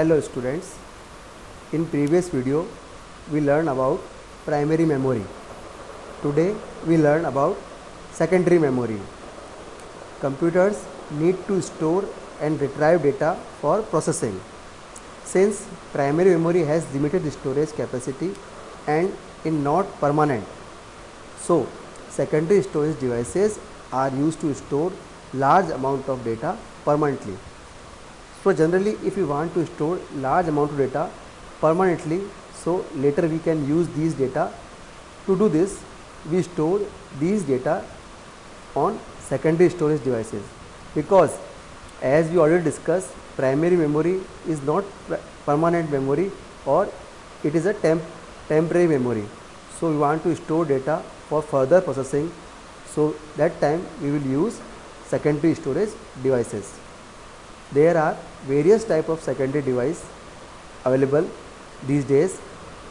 Hello students, in previous video we learned about primary memory. Today we learn about secondary memory. Computers need to store and retrieve data for processing. Since primary memory has limited storage capacity and is not permanent, so secondary storage devices are used to store large amount of data permanently. So generally if we want to store large amount of data permanently, so later we can use these data. To do this, we store these data on secondary storage devices, because as we already discussed, primary memory is not permanent memory, or it is a temporary memory. So we want to store data for further processing, so that time we will use secondary storage devices. There are various types of secondary device available these days.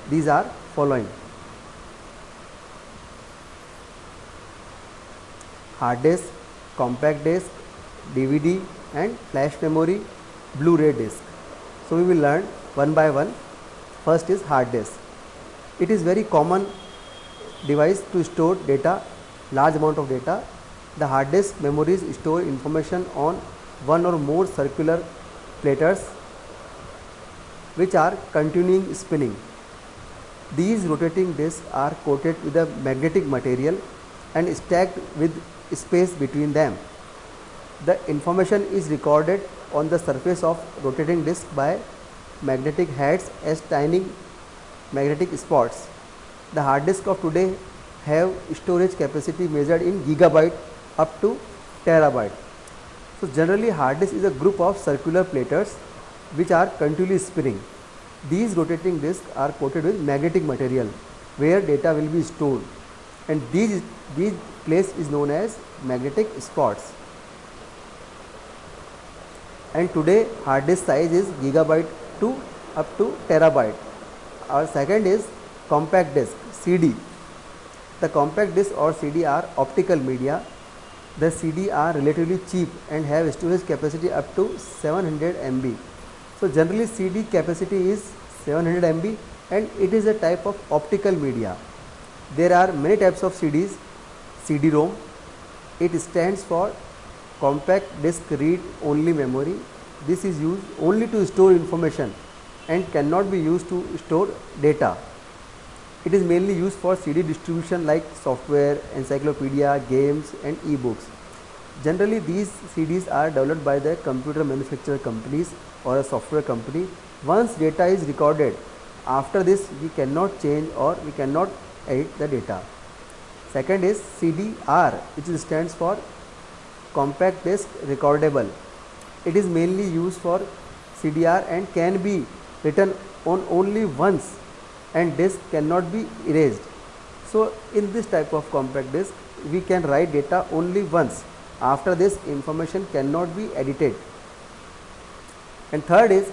These are following: hard disk, compact disk, DVD and flash memory, Blu-ray disc. So we will learn one by one. First is hard disk. It is very common device to store data, large amount of data. The hard disk memories store information on one or more circular platters which are continuing spinning. These rotating disks are coated with a magnetic material and stacked with space between them. The information is recorded on the surface of rotating disk by magnetic heads as tiny magnetic spots. The hard disk of today have storage capacity measured in gigabyte up to terabyte. So generally hard disk is a group of circular platters which are continuously spinning. These rotating disks are coated with magnetic material where data will be stored, and these place is known as magnetic spots. And today hard disk size is gigabyte to up to terabyte. Our second is compact disk, CD. The compact disk or CD are optical media. The CD are relatively cheap and have storage capacity up to 700 MB. So generally CD capacity is 700 MB and it is a type of optical media. There are many types of CDs. CD-ROM, it stands for compact disk read only memory. This is used only to store information and cannot be used to store data. It is mainly used for CD distribution like software, encyclopedia, games and e-books. Generally these CDs are developed by the computer manufacturer companies or a software company. Once data is recorded, after this we cannot change or we cannot edit the data. Second is CDR, which stands for compact disk recordable. It is mainly used for CDR and can be written on only once, and disk cannot be erased. So in this type of compact disk we can write data only once. After this information cannot be edited. And third is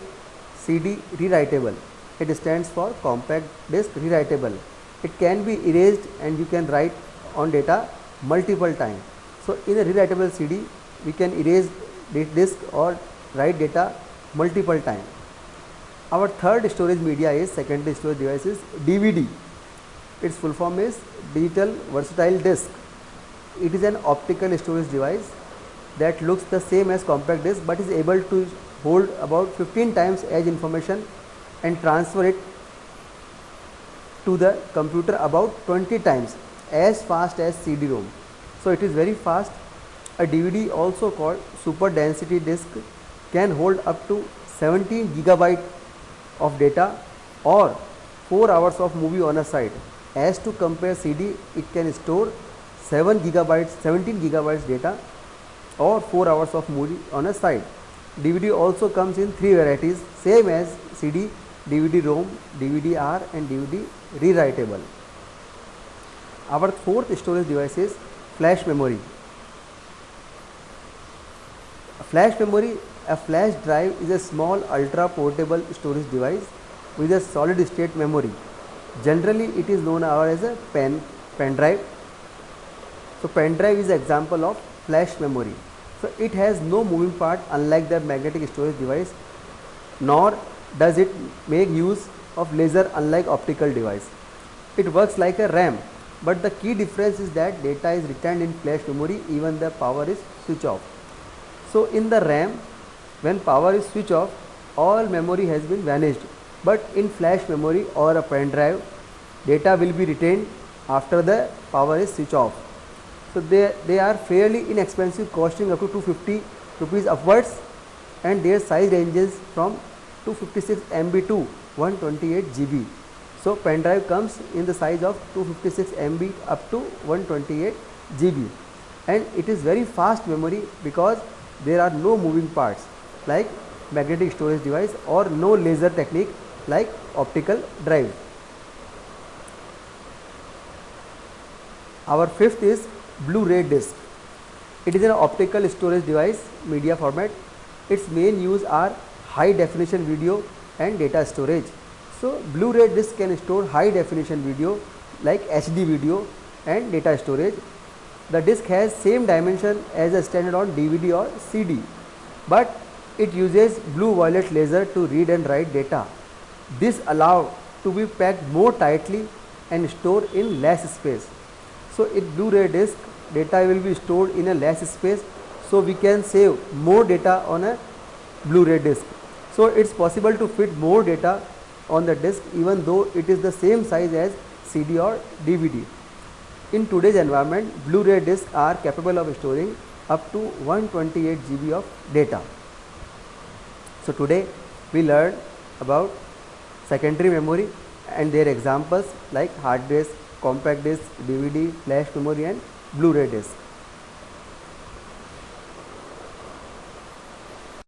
CD rewritable. It stands for compact disk rewritable. It can be erased and you can write on data multiple times. So in a rewritable CD we can erase the disk or write data multiple times. Our third storage media is secondary storage devices, DVD. Its full form is digital versatile disk. It is an optical storage device that looks the same as compact disk but is able to hold about 15 times as information and transfer it to the computer about 20 times as fast as CD-ROM. So it is very fast. A DVD, also called super density disk, can hold up to 17 gigabyte of data or 4 hours of movie on a side. As to compare CD, it can store 17 gigabytes data or 4 hours of movie on a side. DVD also comes in 3 varieties, same as CD: DVD-ROM, DVD-R and DVD rewritable. Our fourth storage device is flash memory. Flash memory, a flash drive, is a small ultra portable storage device with a solid state memory. Generally it is known as a pen drive. So pen drive is an example of flash memory. So it has no moving part, unlike the magnetic storage device, nor does it make use of laser unlike optical device. It works like a RAM, but the key difference is that data is retained in flash memory even the power is switched off. So in the RAM, when power is switched off, all memory has been vanished, but in flash memory or a pen drive, data will be retained after the power is switched off. So they are fairly inexpensive, costing up to 250 rupees upwards, and their size ranges from 256 MB to 128 GB. So pen drive comes in the size of 256 MB up to 128 GB, and it is very fast memory because there are no moving parts like magnetic storage device or no laser technique like optical drive. Our fifth is Blu-ray disc. It is an optical storage device, media format. Its main use are high definition video and data storage. So Blu-ray disc can store high definition video like HD video and data storage. The disc has same dimension as a standard DVD or CD, but it uses blue violet laser to read and write data. This allows to be packed more tightly and stored in less space. So in Blu-ray disc, data will be stored in a less space, so we can save more data on a Blu-ray disc. So it's possible to fit more data on the disc even though it is the same size as CD or DVD. In today's environment, Blu-ray discs are capable of storing up to 128 GB of data. So today we learned about secondary memory and their examples like hard disk, compact disk, DVD, flash memory and Blu-ray disc.